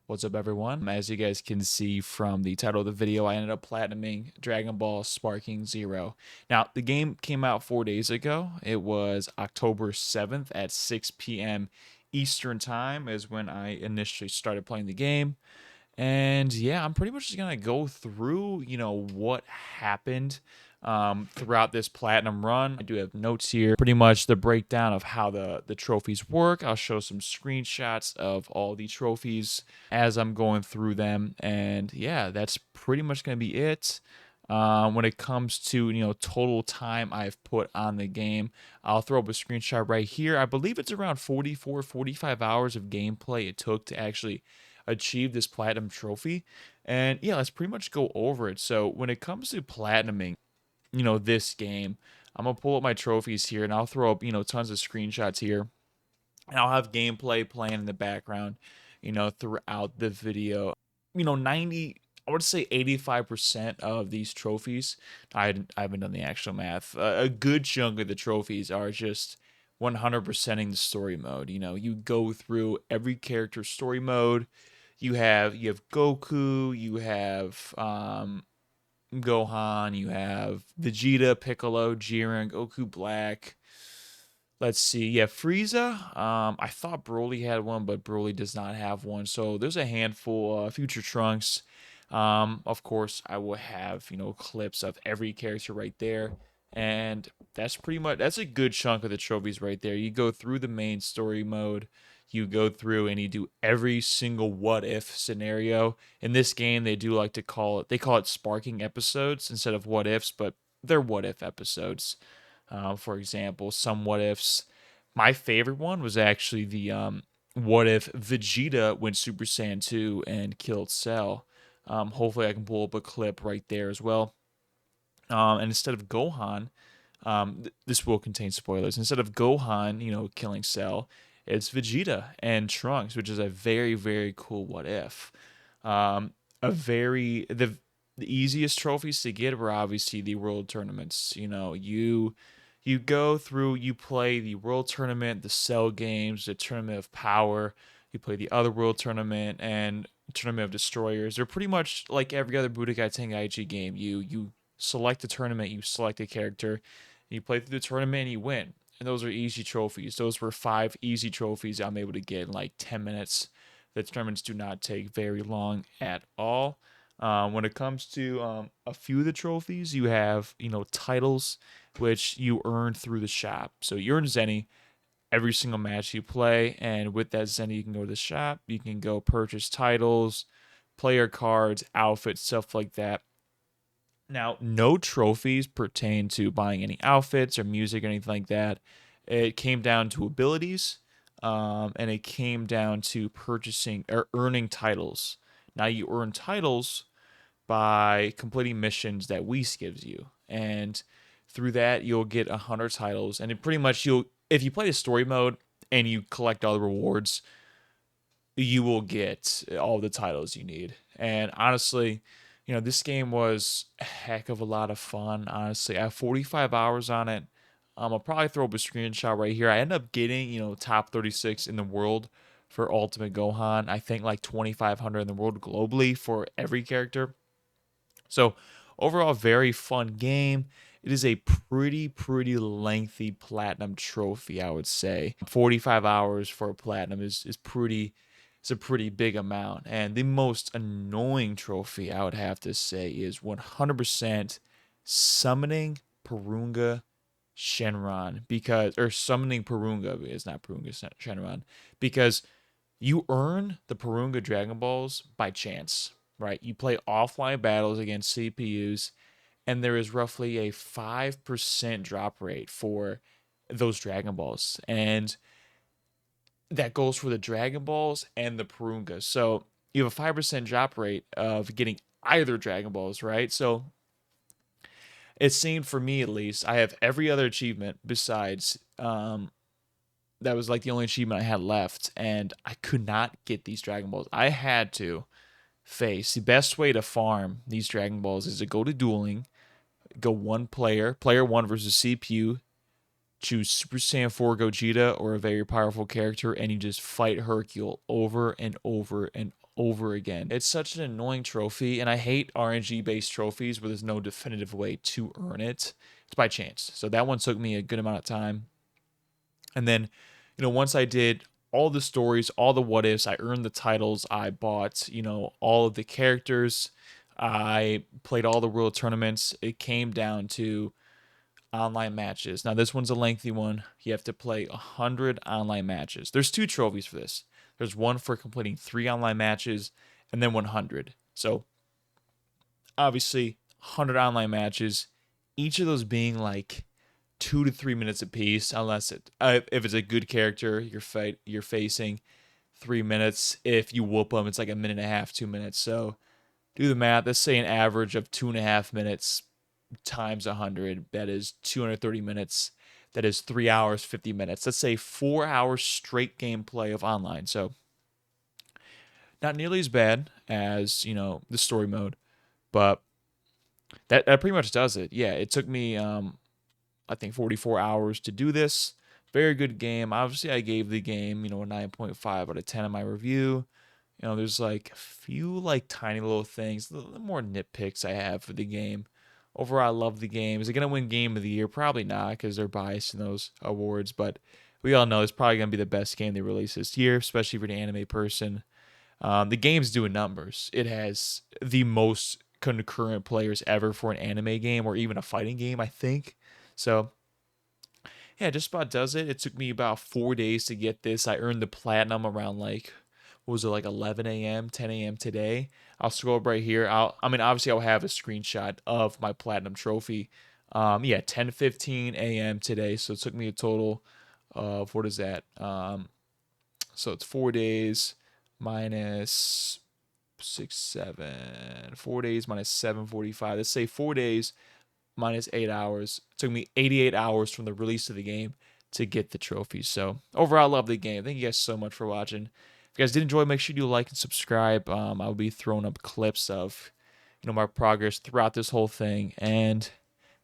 What's up, everyone? As you guys can see from the title of the video, I ended up platinuming Dragon Ball Sparking Zero. Now, the game came out 4 days ago. It was October 7th at 6 p.m. Eastern Time is when I initially started playing the game. And yeah, I'm pretty much just gonna go through, what happened throughout this platinum run. I do have notes here, pretty much the breakdown of how the trophies work. I'll show some screenshots of all the trophies as I'm going through them, and yeah, that's pretty much gonna be it. When it comes to total time I've put on the game, I'll throw up a screenshot right here. I believe it's around 44, 45 hours of gameplay it took to actually achieve this platinum trophy. And yeah, let's pretty much go over it. So when it comes to platinuming, this game, I'm gonna pull up my trophies here and I'll throw up, tons of screenshots here. And I'll have gameplay playing in the background, throughout the video. 90, I would say 85% of these trophies, I haven't done the actual math. A good chunk of the trophies are just 100%ing the story mode. You go through every character's story mode. You have Goku, you have Gohan, you have Vegeta, Piccolo, Jiren, Goku Black. Let's see. Yeah, Frieza. I thought Broly had one, but Broly does not have one. So there's a handful. Future Trunks. Of course, I will have clips of every character right there, and that's a good chunk of the trophies right there. You go through the main story mode. You go through and you do every single what if scenario. In this game, they do like to call it sparking episodes instead of what ifs, but they're what if episodes. For example, some what ifs. My favorite one was actually the what if Vegeta went Super Saiyan 2 and killed Cell. Hopefully, I can pull up a clip right there as well. And instead of Gohan, this will contain spoilers. Instead of Gohan, killing Cell, it's Vegeta and Trunks, which is a very, very cool what if. A very the easiest trophies to get were obviously the world tournaments. You go through, you play the world tournament, the Cell games, the tournament of power. You play the other world tournament and tournament of destroyers. They're pretty much like every other Budokai Tenkaichi game. You select a tournament, you select a character, you play through the tournament, and you win. And those are easy trophies. Those were 5 easy trophies I'm able to get in like 10 minutes. The tournaments do not take very long at all. When it comes to a few of the trophies, you have titles which you earn through the shop. So you earn Zenny every single match you play, and with that Zenny, you can go to the shop. You can go purchase titles, player cards, outfits, stuff like that. Now, no trophies pertain to buying any outfits or music or anything like that. It came down to abilities, and it came down to purchasing or earning titles. Now, you earn titles by completing missions that Whis gives you, and through that, you'll get 100 titles. And it pretty much if you play the story mode and you collect all the rewards, you will get all the titles you need. And honestly, this game was a heck of a lot of fun. Honestly, I have 45 hours on it. I'll probably throw up a screenshot right here. I end up getting, top 36 in the world for Ultimate Gohan. I think like 2,500 in the world globally for every character. So overall, very fun game. It is a pretty lengthy platinum trophy, I would say. 45 hours for a platinum is pretty. It's a pretty big amount. And the most annoying trophy I would have to say is 100% summoning Purunga Shenron, or summoning Purunga is not Purunga Shenron, because you earn the Purunga Dragon Balls by chance, right? You play offline battles against CPUs, and there is roughly a 5% drop rate for those Dragon Balls. And that goes for the Dragon Balls and the Purunga. So you have a 5% drop rate of getting either Dragon Balls, right? So it seemed, for me at least, I have every other achievement besides that was like the only achievement I had left, and I could not get these Dragon Balls. I had to face the best way to farm these Dragon Balls is to go to dueling, go one player one versus CPU, choose Super Saiyan 4 Gogeta or a very powerful character, and you just fight Hercule over and over and over again. It's such an annoying trophy, and I hate RNG based trophies where there's no definitive way to earn it. It's by chance. So that one took me a good amount of time. And then, once I did all the stories, all the what ifs, I earned the titles, I bought, all of the characters, I played all the world tournaments. It came down to online matches. Now, this one's a lengthy one. You have to play 100 online matches. There's two trophies for this. There's one for completing 3 online matches and then 100. So, obviously, 100 online matches, each of those being like 2 to 3 minutes apiece, unless if it's a good character you're facing, 3 minutes. If you whoop them, it's like a minute and a half, 2 minutes. So do the math. Let's say an average of 2.5 minutes times 100. That is 230 minutes. That is 3 hours 50 minutes. Let's say 4 hours straight gameplay of online. So not nearly as bad as the story mode, but that pretty much does it. Yeah, it took me I think 44 hours to do this. Very good game. Obviously, I gave the game, a 9.5 out of 10 in my review. There's like a few like tiny little things, the more nitpicks I have for the game. Overall, I love the game. Is it gonna win Game of the Year? Probably not, because they're biased in those awards. But we all know it's probably gonna be the best game they release this year, especially for the anime person. The game's doing numbers. It has the most concurrent players ever for an anime game or even a fighting game, I think. So yeah, just about does it. It took me about 4 days to get this. I earned the platinum around like, what was it, like 11 a.m., 10 a.m. today. I'll scroll up right here. Obviously, I'll have a screenshot of my platinum trophy. Yeah, 10:15 a.m. today. So it took me a total of, what is that? So it's 4 days minus 6, 7. 4 days minus 7:45. Let's say 4 days minus 8 hours. It took me 88 hours from the release of the game to get the trophies. So overall, I love the game. Thank you guys so much for watching. If you guys did enjoy, make sure you do like and subscribe. I'll be throwing up clips of my progress throughout this whole thing. And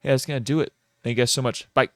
yeah, that's gonna do it. Thank you guys so much. Bye.